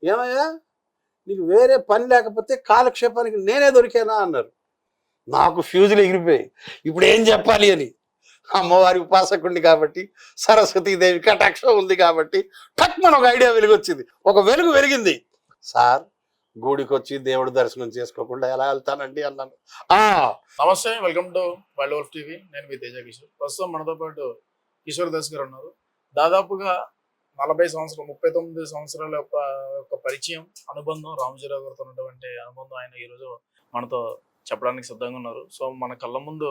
ఏమయ్యా నీకు వేరే పని లేకపోతే కాలక్షేపానికి నేనే దొరికానా అన్నారు. నాకు ఫ్యూజులు ఎగిరిపోయాయి, ఇప్పుడు ఏం చెప్పాలి అని. అమ్మవారి ఉపాసకుడిని కాబట్టి, సరస్వతీదేవి కటాక్షం ఉంది కాబట్టి టక్ మన ఒక ఐడియా వెలుగొచ్చింది, ఒక వెలుగు వెలిగింది. సార్ గుడికి వచ్చి దేవుడి దర్శనం చేసుకోకుండా ఎలా వెళ్తానండి అన్నాను. నమస్తే, welcome to world of TV. నేను మీ తేజ కిషోర్. ప్రస్తుతం మనతో పాటు కిషోర్ దాస్ గారు ఉన్నారు. దాదాపుగా 39 సంవత్సరాల యొక్క పరిచయం, అనుబంధం, రామోజీరావు గారితో ఉన్నటువంటి అనుబంధం ఆయన ఈరోజు మనతో చెప్పడానికి సిద్ధంగా ఉన్నారు. సో మన కళ్ళ ముందు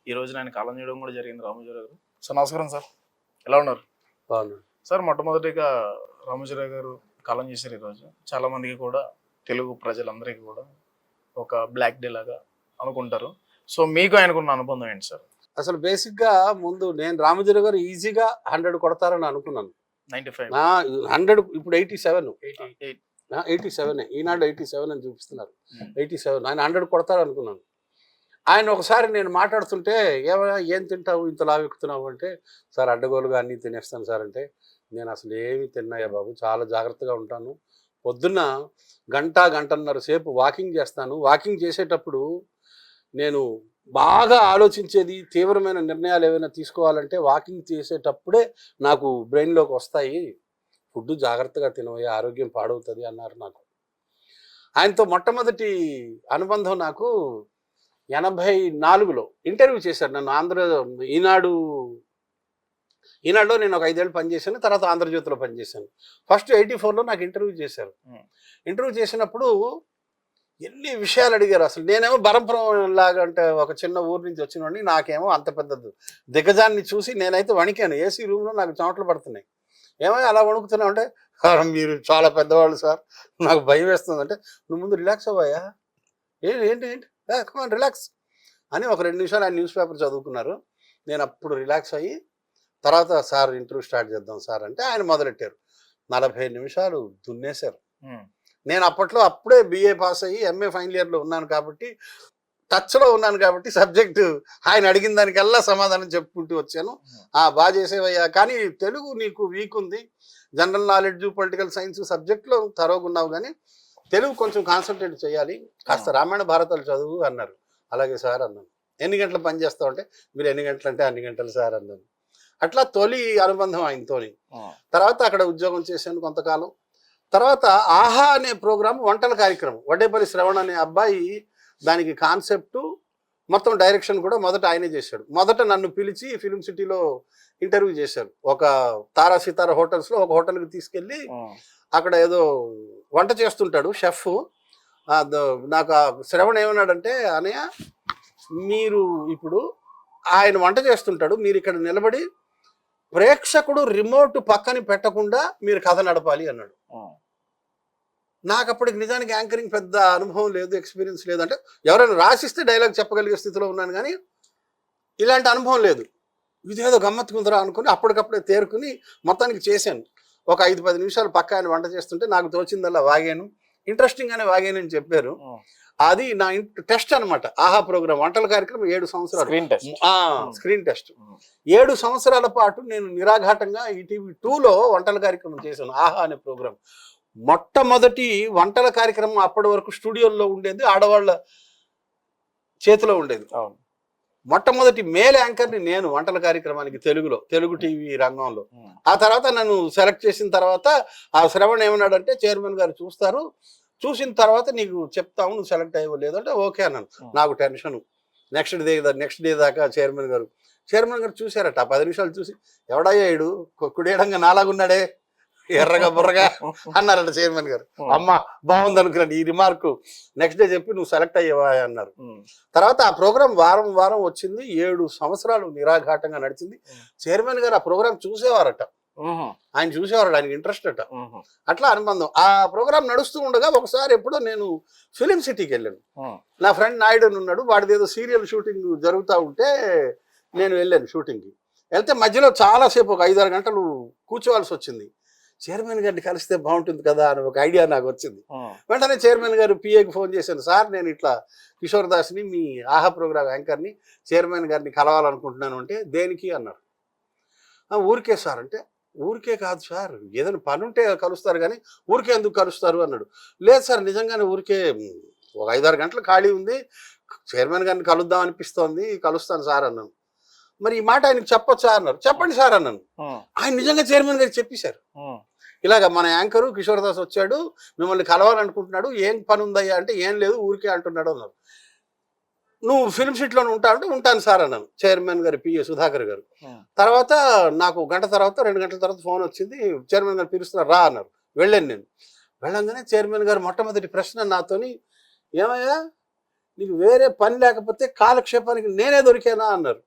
ఈ రోజు ఆయన కాలం చేయడం కూడా జరిగింది రామోజీరావు గారు. సో నమస్కారం సార్, ఎలా ఉన్నారు? సార్, మొట్టమొదటిగా రామోజీరావు గారు కాలం చేశారు ఈరోజు. చాలా మందికి కూడా, తెలుగు ప్రజలందరికీ కూడా ఒక బ్లాక్ డే లాగా అనుకుంటారు. సో మీకు ఆయనకున్న అనుబంధం ఏంటి సార్? అసలు బేసిక్గా ముందు నేను రామోజీరావు గారు ఈజీగా 100 కొడతారని అనుకున్నాను. 95, 100 ఇప్పుడు 87, ఈనాడు 87 అని చూపిస్తున్నారు. 87 ఆయన 100 కొడతారు అనుకున్నాను. ఆయన ఒకసారి నేను మాట్లాడుతుంటే, ఏమైనా ఏం తింటావు ఇంత లావు ఎక్కుతున్నావు అంటే, సార్ అడ్డగోలుగా అన్నీ తినేస్తాను సార్ అంటే, నేను అసలు ఏమి తిన్నాయా బాబు, చాలా జాగ్రత్తగా ఉంటాను. పొద్దున్న గంటన్నర సేపు వాకింగ్ చేస్తాను. వాకింగ్ చేసేటప్పుడు నేను బాగా ఆలోచించేది, తీవ్రమైన నిర్ణయాలు ఏమైనా తీసుకోవాలంటే వాకింగ్ చేసేటప్పుడే నాకు బ్రెయిన్లోకి వస్తాయి. ఫుడ్ జాగ్రత్తగా తినవయ్యా, ఆరోగ్యం పాడవుతుంది అన్నారు నాకు. ఆయనతో మొట్టమొదటి అనుబంధం నాకు 84లో ఇంటర్వ్యూ చేశారు నన్ను. ఈనాడులో నేను ఒక 5 ఏళ్ళు పనిచేశాను. తర్వాత ఆంధ్రజ్యోతిలో పనిచేశాను. ఫస్ట్ 84లో నాకు ఇంటర్వ్యూ చేశారు. ఇంటర్వ్యూ చేసినప్పుడు ఎన్ని విషయాలు అడిగారు. అసలు నేనేమో బరంపురం లాగా, అంటే ఒక చిన్న ఊరు నుంచి వచ్చినోడిని, నాకేమో అంత పెద్ద దిగ్గజాన్ని చూసి నేనైతే వణికాను. ఏసీ రూమ్లో నాకు చెమటలు పడుతున్నాయి. ఏమో అలా వణుకుతున్నావు అంటే, మీరు చాలా పెద్దవాళ్ళు సార్, నాకు భయం వేస్తుంది అంటే, నువ్వు ముందు రిలాక్స్ అవ్వాయా, ఏంటి కమాన్ రిలాక్స్ అని ఒక 2 నిమిషాలు ఆయన న్యూస్ పేపర్ చదువుకున్నారు. నేను అప్పుడు రిలాక్స్ అయ్యి, తర్వాత సార్ ఇంటర్వ్యూ స్టార్ట్ చేద్దాం సార్ అంటే ఆయన మొదలెట్టారు. 45 నిమిషాలు దున్నేశారు. నేను అప్పుడే BA పాస్ అయ్యి MA ఫైనల్ ఇయర్లో ఉన్నాను కాబట్టి, టచ్లో ఉన్నాను కాబట్టి, సబ్జెక్టు ఆయన అడిగిన దానికల్లా సమాధానం చెప్పుకుంటూ వచ్చాను. బాగా చేసేవయ్యా, కానీ తెలుగు నీకు వీక్ ఉంది, జనరల్ నాలెడ్జ్, పొలిటికల్ సైన్స్ సబ్జెక్ట్లో తరోగా ఉన్నావు, కానీ తెలుగు కొంచెం కాన్సన్ట్రేట్ చేయాలి, కాస్త రామాయణ భారతాలు చదువు అన్నారు. అలాగే సార్ అన్నాను. ఎన్ని గంటలు పని చేస్తావు అంటే, మీరు ఎన్ని గంటలు అంటే అన్ని గంటలు సార్ అన్నాను. అట్లా తొలి అనుబంధం ఆయనతోని. తర్వాత అక్కడ ఉద్యోగం చేశాను కొంతకాలం. తర్వాత ఆహా అనే ప్రోగ్రాం, వంటల కార్యక్రమం, వడ్డేపల్లి శ్రవణ్ అనే అబ్బాయి దానికి కాన్సెప్టు, మొత్తం డైరెక్షన్ కూడా మొదట ఆయనే చేశాడు. మొదట నన్ను పిలిచి ఫిలిం సిటీలో ఇంటర్వ్యూ చేశారు. ఒక తారా సితారా హోటల్స్లో ఒక హోటల్కి తీసుకెళ్ళి అక్కడ ఏదో వంట చేస్తుంటాడు షెఫ్. నాకు శ్రవణ్ ఏమన్నాడంటే, అనయ్య మీరు ఇప్పుడు ఆయన వంట చేస్తుంటాడు, మీరు ఇక్కడ నిలబడి ప్రేక్షకుడు రిమోట్ పక్కన పెట్టకుండా మీరు కథ నడపాలి అన్నాడు. నాకు అప్పటికి నిజానికి యాంకరింగ్ పెద్ద అనుభవం లేదు, ఎక్స్పీరియన్స్ లేదు. అంటే ఎవరైనా రాసిస్తే డైలాగ్ చెప్పగలిగే స్థితిలో ఉన్నాను, కానీ ఇలాంటి అనుభవం లేదు. ఇదేదో గమ్మత్తుకుందరా అనుకుని అప్పటికప్పుడే తేరుకుని మొత్తానికి చేశాను. ఒక 5-10 నిమిషాలు పక్క ఆయన వంట చేస్తుంటే నాకు తోచిందల్లా వాగాను. ఇంట్రెస్టింగ్గానే వాగాను అని చెప్పారు. అది నా టెస్ట్ అనమాట. ఆహా ప్రోగ్రామ్ వంటల కార్యక్రమం 7 సంవత్సరాలు స్క్రీన్ టెస్ట్. 7 సంవత్సరాల పాటు నేను నిరాఘాటంగా ఈటీవీ 2లో వంటల కార్యక్రమం చేశాను. ఆహా అనే ప్రోగ్రాం మొట్టమొదటి వంటల కార్యక్రమం. అప్పటి వరకు స్టూడియోల్లో ఉండేది, ఆడవాళ్ళ చేతిలో ఉండేది. మొట్టమొదటి మేల్ యాంకర్ని నేను వంటల కార్యక్రమానికి తెలుగు టీవీ రంగంలో. ఆ తర్వాత నన్ను సెలెక్ట్ చేసిన తర్వాత ఆ శ్రవణ్ ఏమన్నాడంటే, చైర్మన్ గారు చూస్తారు, చూసిన తర్వాత నీకు చెప్తాము, నువ్వు సెలెక్ట్ అయ్యో లేదంటే ఓకే అన్నాను. నాకు టెన్షన్. నెక్స్ట్ డే దాకా చైర్మన్ గారు చూశారట. 10 నిమిషాలు చూసి, ఎవడయ్యాడు కుడేడంగా నాలాగున్నాడే, ఎర్రగా బుర్రగా అన్నారట చైర్మన్ గారు. అమ్మ బాగుంది అనుకున్నాను ఈ రిమార్కు. నెక్స్ట్ డే చెప్పి నువ్వు సెలెక్ట్ అయ్యేవా అన్నారు. తర్వాత ఆ ప్రోగ్రాం వారం వచ్చింది. 7 సంవత్సరాలు నిరాఘాటంగా నడిచింది. చైర్మన్ గారు ఆ ప్రోగ్రాం చూసేవారట, ఆయన చూసేవారు, ఆయనకి ఇంట్రెస్ట్ అట. అట్లా అనుబంధం. ఆ ప్రోగ్రాం నడుస్తూ ఉండగా ఒకసారి ఎప్పుడో నేను ఫిలిం సిటీకి వెళ్ళాను. నా ఫ్రెండ్ నాయుడు అని ఉన్నాడు, వాడిది ఏదో సీరియల్ షూటింగ్ జరుగుతూ ఉంటే నేను వెళ్ళాను షూటింగ్కి. వెళ్తే మధ్యలో చాలాసేపు ఒక 5-6 గంటలు కూర్చోవాల్సి వచ్చింది. చైర్మన్ గారిని కలిస్తే బాగుంటుంది కదా అని ఒక ఐడియా నాకు వచ్చింది. వెంటనే చైర్మన్ గారు పిఏకి ఫోన్ చేశాను, సార్ నేను ఇట్లా కిషోర్ దాస్ని, మీ ఆహా ప్రోగ్రామ్ యాంకర్ని, చైర్మన్ గారిని కలవాలనుకుంటున్నాను అంటే, దేనికి అన్నారు. ఊరికే సార్ అంటే, ఊరికే కాదు సార్, ఏదైనా పని ఉంటే కలుస్తారు కానీ ఊరికే ఎందుకు కలుస్తారు అన్నాడు. లేదు సార్ నిజంగానే ఊరికే ఒక 5-6 గంటలు ఖాళీ ఉంది, చైర్మన్ గారిని కలుద్దాం అనిపిస్తోంది, కలుస్తాను సార్ అన్నాను. మరి ఈ మాట ఆయనకు చెప్పొచ్చా అన్నారు. చెప్పండి సార్ అన్నాను. ఆయన నిజంగా చైర్మన్ గారికి చెప్పేశారు, ఇలాగ మన యాంకరు కిషోర్ దాస్ వచ్చాడు, మిమ్మల్ని కలవాలనుకుంటున్నాడు, ఏం పని ఉందయ్యా అంటే ఏం లేదు ఊరికే అంటున్నాడు అన్నారు. నువ్వు ఫిల్మ్ సిటీలో ఉంటావు అంటే ఉంటాను సార్ అన్నాను. చైర్మన్ గారు పిఏ సుధాకర్ గారు. తర్వాత నాకు గంట తర్వాత 2 గంటల తర్వాత ఫోన్ వచ్చింది, చైర్మన్ గారు పిలుస్తున్నారు రా అన్నారు. వెళ్ళాను. నేను వెళ్ళంగానే చైర్మన్ గారు మొట్టమొదటి ప్రశ్న నాతోని, ఏమయ్యా నీకు వేరే పని లేకపోతే కాలక్షేపానికి నేనే దొరికానా అన్నారు.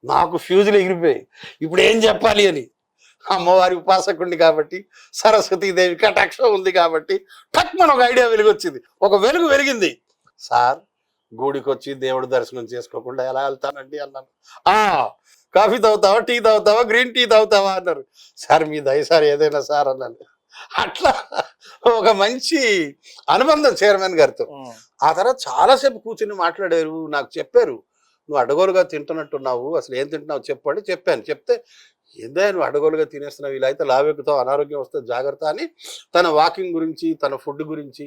నాకు ఫ్యూజులు ఎగిరిపోయాయి, ఇప్పుడు ఏం చెప్పాలి అని. అమ్మవారి ఉపాసకుడిని కాబట్టి, సరస్వతీదేవి కటాక్షం ఉంది కాబట్టి టక్ మన ఒక ఐడియా వెలుగొచ్చింది, ఒక వెలుగు వెలిగింది. సార్ గుడికి వచ్చి దేవుడు దర్శనం చేసుకోకుండా ఎలా వెళ్తానండి అన్నాను. కాఫీ తాగుతావా, టీ తాగుతావా, గ్రీన్ టీ తాగుతావా అన్నారు. సార్ మీ దయ సార్ ఏదైనా సార్ అన్నాను. అట్లా ఒక మంచి అనుబంధం చైర్మన్ గారితో. ఆ తర్వాత చాలాసేపు కూర్చుని మాట్లాడారు, నాకు చెప్పారు నువ్వు అడగోలుగా తింటున్నట్టున్నావు, అసలు ఏం తింటున్నావు చెప్పండి. చెప్పాను. చెప్తే ఏందా నువ్వు అడగోలుగా తినేస్తున్నావు, ఇలా అయితే లావెక్కుతావు, అనారోగ్యం వస్తే జాగ్రత్త అని తన వాకింగ్ గురించి, తన ఫుడ్ గురించి,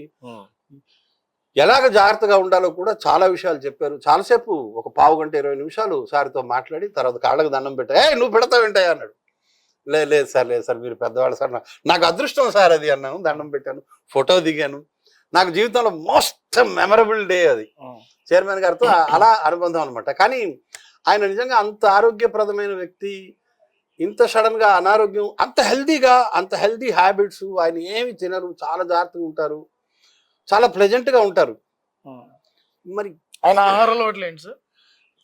ఎలాగ జాగ్రత్తగా ఉండాలో కూడా చాలా విషయాలు చెప్పారు. చాలాసేపు ఒక 15 గంట 20 నిమిషాలు సార్తో మాట్లాడి తర్వాత కాళ్ళకు దండం పెట్టా. నువ్వు పెడతావేంటాయా అన్నాడు. లేదు సార్ లేదు సార్ మీరు పెద్దవాళ్ళు సార్, నాకు అదృష్టం సార్ అది అన్నాను. దండం పెట్టాను, ఫోటో దిగాను. నాకు జీవితంలో మోస్ట్ మెమరబుల్ డే అది చైర్మన్ గారితో. అలా అనుబంధం అనమాట. కానీ ఆయన నిజంగా అంత ఆరోగ్యప్రదమైన వ్యక్తి, ఇంత సడన్గా అనారోగ్యం, అంత హెల్దీగా, అంత హెల్దీ హ్యాబిట్స్, ఆయన ఏమి తినరు, చాలా జాగ్రత్తగా ఉంటారు, చాలా ప్లెజెంట్గా ఉంటారు. మరి ఆయన ఆహార అలవాట్లు ఏంటి సార్?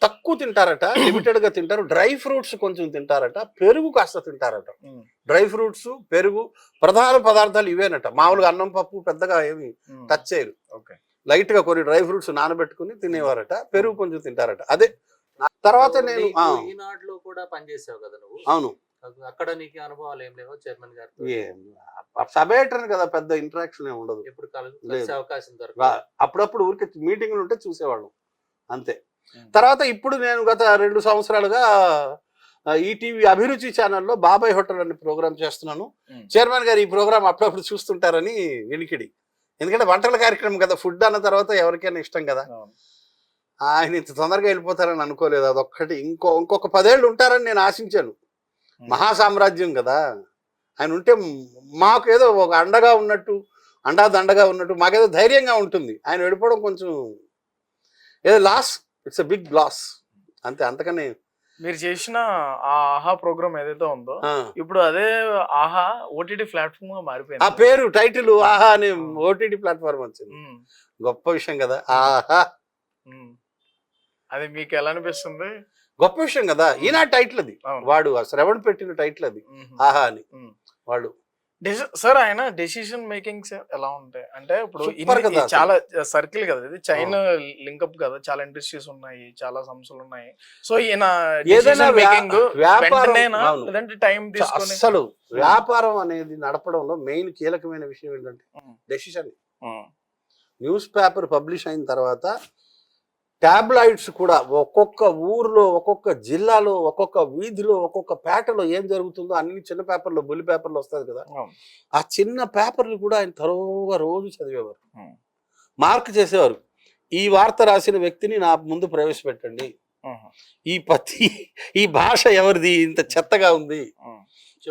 తక్కువ తింటారట, లిమిటెడ్గా తింటారు. డ్రై ఫ్రూట్స్ కొంచెం తింటారట, పెరుగు కాస్త తింటారట. డ్రై ఫ్రూట్స్, పెరుగు ప్రధాన పదార్థాలు ఇవేనట. మామూలుగా అన్నం పప్పు పెద్దగా ఏమి టచ్ చేయరు. లైట్ గా కొన్ని డ్రై ఫ్రూట్స్ నానబెట్టుకుని తినేవారట, పెరుగు కొంచెం తింటారట. అదే తర్వాత నేను ఈనాడులో కూడా పనిచేసావు కదా నువ్వు. అవును. అక్కడ నీకు అనుభవాలు ఏం లేవో చైర్మన్ గారు? సబేటర్ కదా, పెద్ద ఇంటరాక్షన్ ఏమి ఉండదు. ఎప్పుడు కలిసే అవకాశం దొరకదు. అప్పుడప్పుడు ఊరికే మీటింగ్లు ఉంటే చూసేవాళ్ళం అంతే. తర్వాత ఇప్పుడు నేను గత 2 సంవత్సరాలుగా ఈటీవీ అభిరుచి ఛానల్లో బాబాయ్ హోటల్ అనే ప్రోగ్రామ్ చేస్తున్నాను. చైర్మన్ గారు ఈ ప్రోగ్రామ్ అప్పుడప్పుడు చూస్తుంటారని వినికిడి. ఎందుకంటే వంటల కార్యక్రమం కదా, ఫుడ్ అన్న తర్వాత ఎవరికైనా ఇష్టం కదా. ఆయన ఇంత తొందరగా వెళ్ళిపోతారని అనుకోలేదు. అదొక్కటి. ఇంకొక 10 ఏళ్ళు ఉంటారని నేను ఆశించాను. మహాసామ్రాజ్యం కదా ఆయన ఉంటే, మాకు ఏదో ఒక అండగా ఉన్నట్టు, దండగా ఉన్నట్టు మాకేదో ధైర్యంగా ఉంటుంది. ఆయన వెళ్ళిపోవడం కొంచెం ఏదో loss, it's a big loss అంతే. అంతకని మీరు చేసిన ఆ ఆహా ప్రోగ్రామ్ ఏదైతే ఉందో ఇప్పుడు అదే ఆహా ఓటీటీ ప్లాట్ఫామ్ గా మారిపోయింది. ఆ పేరు టైటిల్ ఆహా అని ఓటీటీ ప్లాట్ఫామ్ వచ్చింది. గొప్ప విషయం కదా ఆహా. అది మీకు ఎలా అనిపిస్తుంది? గొప్ప విషయం కదా. ఈనాటి టైటిల్ అది, వాడు శ్రవణ్ పెట్టిన టైటిల్ అది, ఆహా అని. వాడు సార్ ఆయన డెసిషన్ మేకింగ్స్ ఎలా ఉంటాయి అంటే, ఇప్పుడు చాలా సర్కిల్ కదా ఇది, చైనా లింకప్ కదా, చాలా ఇండస్ట్రీస్ ఉన్నాయి, చాలా సంస్థలు ఉన్నాయి. సో ఈయన అసలు వ్యాపారం అనేది నడపడంలో మెయిన్ కీలకమైన విషయం ఏంటంటే డెసిషన్. న్యూస్ పేపర్ పబ్లిష్ అయిన తర్వాత ట్యాబ్లాయిడ్స్ కూడా ఒక్కొక్క ఊర్లో, ఒక్కొక్క జిల్లాలో, ఒక్కొక్క వీధిలో, ఒక్కొక్క పేటలో ఏం జరుగుతుందో అన్ని చిన్న పేపర్లో, బుల్లి పేపర్లో వస్తుంది కదా. ఆ చిన్న పేపర్లు కూడా ఆయన తరోగా రోజు చదివేవారు, మార్క్ చేసేవారు. ఈ వార్త రాసిన వ్యక్తిని నా ముందు ప్రవేశపెట్టండి, ఈ భాష ఎవరిది, ఇంత చెత్తగా ఉంది,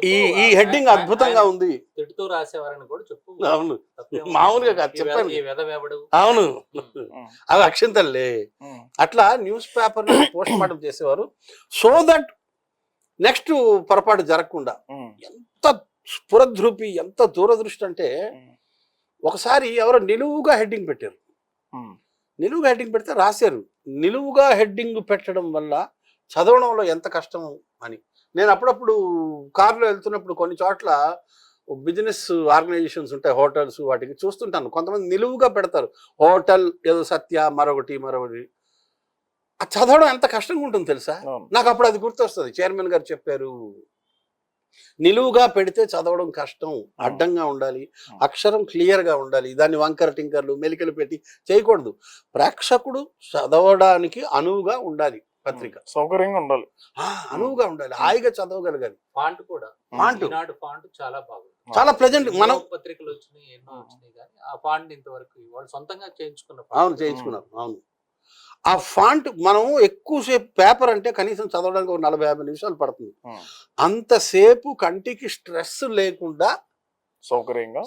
ఈ హెడ్డింగ్ అద్భుతంగా ఉంది, తిడుతూ రాసేవారని కూడా చెప్పు. అవును, మామూలుగా చెప్పాను. అవును, అవి అక్షంతలే. అట్లా న్యూస్ పేపర్ పోస్ట్ మార్టం చేసేవారు. సో దట్ నెక్స్ట్ పొరపాటు జరగకుండా. ఎంత స్ఫురద్రూపి, ఎంత దూరదృష్టి అంటే, ఒకసారి ఎవరో నిలువుగా హెడ్డింగ్ పెట్టారు. నిలువుగా హెడ్డింగ్ పెడితే రాశారు, నిలువుగా హెడ్డింగ్ పెట్టడం వల్ల చదవడంలో ఎంత కష్టం అని. నేను అప్పుడప్పుడు కారులో వెళ్తున్నప్పుడు కొన్ని చోట్ల బిజినెస్ ఆర్గనైజేషన్స్ ఉంటాయి, హోటల్స్, వాటికి చూస్తుంటాను. కొంతమంది నిలువుగా పెడతారు, హోటల్ ఏదో సత్య మరొకటి. ఆ చదవడం ఎంత కష్టంగా ఉంటుంది తెలుసా. నాకు అప్పుడు అది గుర్తొస్తుంది. చైర్మన్ గారు చెప్పారు, నిలువుగా పెడితే చదవడం కష్టం, అడ్డంగా ఉండాలి, అక్షరం క్లియర్గా ఉండాలి, దాన్ని వంకర టింకర్లు మెలికలు పెట్టి చేయకూడదు, ప్రేక్షకుడు చదవడానికి అనువుగా ఉండాలి, పత్రిక. సౌకర్యంగా ఉండాలి, అనువుగా ఉండాలి, హాయిగా చదవగలగాలి. ఫాంట్ కూడా ఫాంట్ ఈనాడు ఫాంట్ చాలా బాగుంది, చాలా ప్రెజెంట్. మనం పత్రికలు వచ్చినాయి, ఎన్నో వచ్చినాయి, కానీ ఆ ఫాంట్ ఇంతవరకు వాళ్ళు సొంతంగా చేయించుకున్న అవును చేయించుకున్నారు. అవును, ఆ ఫాంట్ మనం ఎక్కువసేపు పేపర్ అంటే కనీసం చదవడానికి ఒక 40-50 నిమిషాలు పడుతుంది. అంతసేపు కంటికి స్ట్రెస్ లేకుండా సౌకర్యంగా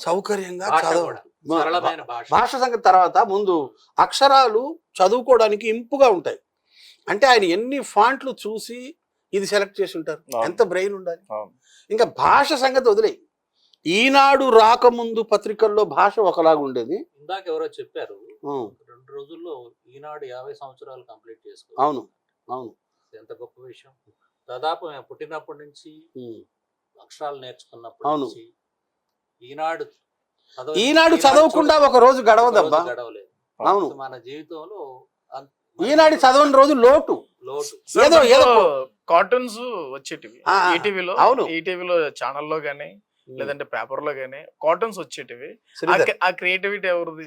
చదవడం. సరళమైన భాష. భాష సంగతి తర్వాత ముందు అక్షరాలు చదువుకోవడానికి ఇంపుగా ఉంటాయి. అంటే ఆయన ఎన్ని ఫాంట్లు చూసి ఇది సెలెక్ట్ చేసి ఉంటారు, ఎంత బ్రెయిన్ ఉండాలి. ఇంకా భాష సంగతి వదిలే, ఈనాడు రాకముందు పత్రికల్లో భాష ఒకలాగా ఉండేది. ఇందాక ఎవరో చెప్పారు 2 రోజుల్లో ఈనాడు 50 సంవత్సరాలు కంప్లీట్ చేసుకో. అవును అవును, ఎంత గొప్ప విషయం. దాదాపు మేము పుట్టినప్పటి నుంచి అక్షరాలు నేర్చుకున్నప్పటి అవును. నుంచి ఈనాడు చదవకుండా ఒక రోజు గడవదబ్బా. గడవలేదు. అవును, మన జీవితంలో ఈనాడు చదవని రోజు లోటు. ఏదో కార్టూన్స్ వచ్చేటివి ఈటీవీలో. అవును, ఈటీవీలో ఛానల్లో గానీ లేదంటే పేపర్ లో గానీ కార్టూన్స్ వచ్చేటివి. ఆ క్రియేటివిటీ ఎవరిది?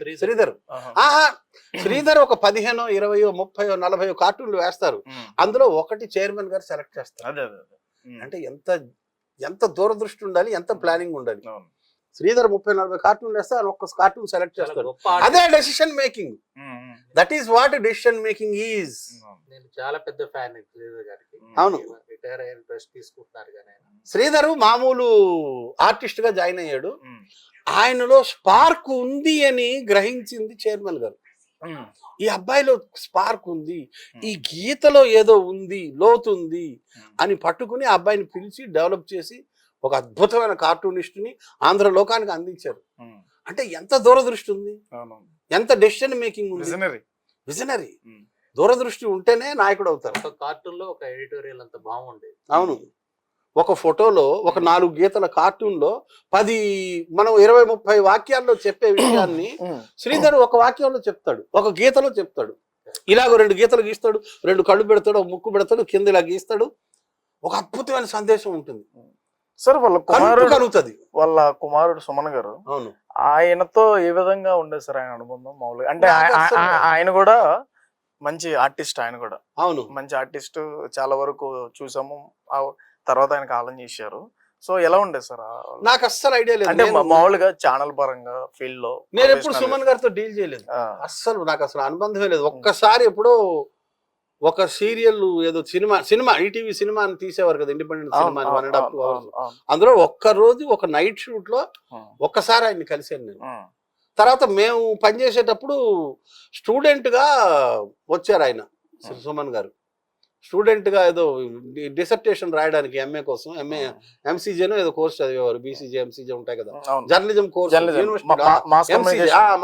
శ్రీధర్ ఒక 15, 20, 30, 40 కార్టూన్లు వేస్తారు. అందులో ఒకటి చైర్మన్ గారు సెలెక్ట్ చేస్తారు. అదే అంటే ఎంత దూరదృష్టి ఉండాలి, ఎంత ప్లానింగ్ ఉండాలి. శ్రీధర్ 30-40 కార్టూన్లు వేస్తే ఒక్క కార్టూన్ సెలెక్ట్ చేస్తారు. అదే decision making. That is what decision making is. నేను చాలా పెద్ద ఫ్యాన్ శ్రీధర్ గారికి. అవును, రిటైర్ అయిన ట్రస్ట్ తీసుకుంటున్నారు కానీ శ్రీధర్ మామూలు ఆర్టిస్ట్ గా జాయిన్ అయ్యాడు. ఆయనలో స్పార్క్ ఉంది అని గ్రహించింది చైర్మన్ గారు. ఈ అబ్బాయిలో స్పార్క్ ఉంది, ఈ గీతలో ఏదో ఉంది, లోతుంది అని పట్టుకుని ఆ అబ్బాయిని పిలిచి డెవలప్ చేసి ఒక అద్భుతమైన కార్టూనిస్ట్ ని ఆంధ్ర లోకానికి అందించారు. అంటే ఎంత దూరదృష్టి ఉంది, ఎంత డెసిషన్ మేకింగ్ ఉంది. విజనరీ. దూరదృష్టి ఉంటేనే నాయకుడు అవుతారు. ఒక కార్టూన్ లో ఒక ఎడిటోరియల్ అంత బాగుండేది. అవును, ఒక ఫోటోలో ఒక 4 గీతల కార్టూన్ లో 10 మనం 20-30 వాక్యాల్లో చెప్పే విషయాన్ని శ్రీధర్ ఒక వాక్యంలో చెప్తాడు, ఒక గీతలో చెప్తాడు. ఇలాగ 2 గీతలు గీస్తాడు, 2 కళ్ళు పెడతాడు, ఒక ముక్కు పెడతాడు, కింద ఇలా గీస్తాడు. ఒక అద్భుతమైన సందేశం ఉంటుంది సార్. వాళ్ళ కుమారుడు సుమన్ గారు, అవును, ఆయనతో ఏ విధంగా ఉండేది సార్ ఆయన అనుబంధం? మామూలుగా అంటే ఆయన కూడా మంచి ఆర్టిస్ట్, ఆయన కూడా అవును మంచి ఆర్టిస్ట్. చాలా వరకు చూసాము, తర్వాత ఆయన కాలం చేశారు. సో ఎలా ఉండేది సార్? నాకు అస్సలు ఐడియా లేదు. అంటే మామూలుగా ఛానల్ పరంగా ఫీల్డ్ లో నేను ఎప్పుడు సుమన్ గారితో డీల్ చేయలేదు. నాకు అసలు అనుబంధమే లేదు. ఒక్కసారి ఎప్పుడో ఒక సీరియల్ ఏదో సినిమా ఈటీవీ సినిమా అని తీసేవారు కదా, ఇండిపెండెంట్ సినిమా 1.5 hours. అందులో ఒక్కరోజు ఒక నైట్ షూట్ లో ఒక్కసారి ఆయన్ని కలిసాను నేను. తర్వాత మేము పనిచేసేటప్పుడు స్టూడెంట్ గా వచ్చారు ఆయన, సుమన్ గారు. స్టూడెంట్ గా ఏదో డిసర్టేషన్ రాయడానికి ఎంఏ కోసం, ఎంసీజేనో ఏదో కోర్స్ చదివేవారు. బీసీజే ఎంసీజే ఉంటాయి కదా, జర్నలిజం కోర్స్,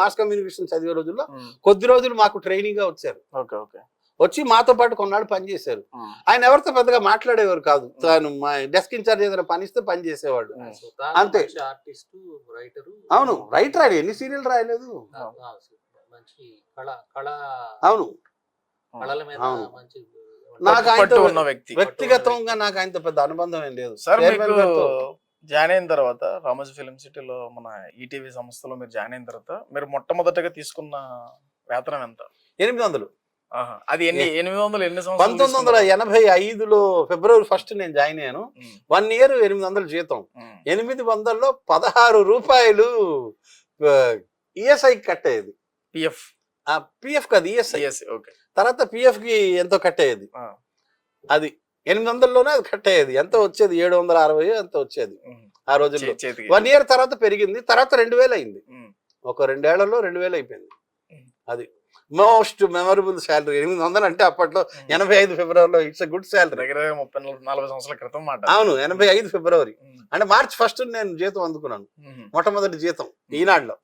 మాస్ కమ్యూనికేషన్ చదివే రోజుల్లో కొద్ది రోజులు మాకు ట్రైనింగ్ గా వచ్చారు. వచ్చి మాతో పాటు కొన్నాళ్ళు పనిచేశారు. ఆయన ఎవరితో పెద్దగా మాట్లాడేవారు కాదు. తాను మా డెస్క్ ఇన్ఛార్జ్ ఏదైనా పని ఇస్తే పని చేసేవాడు అంతే. అవును, రైటర్ ఆయన ఎన్ని సీరియల్ రాయలేదు. అవును, నాకు ఆయన వ్యక్తిగతంగా నాకు ఆయనతో పెద్ద అనుబంధం ఏం లేదు. జాయిన్ అయిన తర్వాత రామోజీ ఫిలిం సిటీలో మన ఈటీవీ సంస్థలో మీరు జాయిన్ అయిన తర్వాత మీరు మొట్టమొదటిగా తీసుకున్న వేతనం ఎంత? 800. అది 1985లో February 1 నేను జాయిన్ అయ్యాను. 1 year 800 జీతం. 800లో 16 రూపాయలు ఈఎస్ఐ కట్ అయ్యేది. పిఎఫ్ కాదు, ఈఎస్ఐ. తర్వాత పిఎఫ్ కి ఎంతో కట్ అయ్యేది. అది 800లోనే అది కట్ అయ్యేది. ఎంత వచ్చేది? 760 ఎంత వచ్చేది ఆ రోజుల్లో. 1 year తర్వాత పెరిగింది. తర్వాత 2000 అయింది. ఒక 2 ఏళ్లలో 2000 అయిపోయింది. అది మోస్ట్ మెమరబుల్ శాలరీ. 800 అంటే అప్పట్లో 85 ఫిబ్రవరిలో ఇట్స్ గుడ్ శాలరీ. 30-40 సంవత్సరాల క్రితం మాట. అవును, 85 ఫిబ్రవరి అంటే March 1 నేను జీతం అందుకున్నాను, మొట్టమొదటి జీతం ఈనాడులో.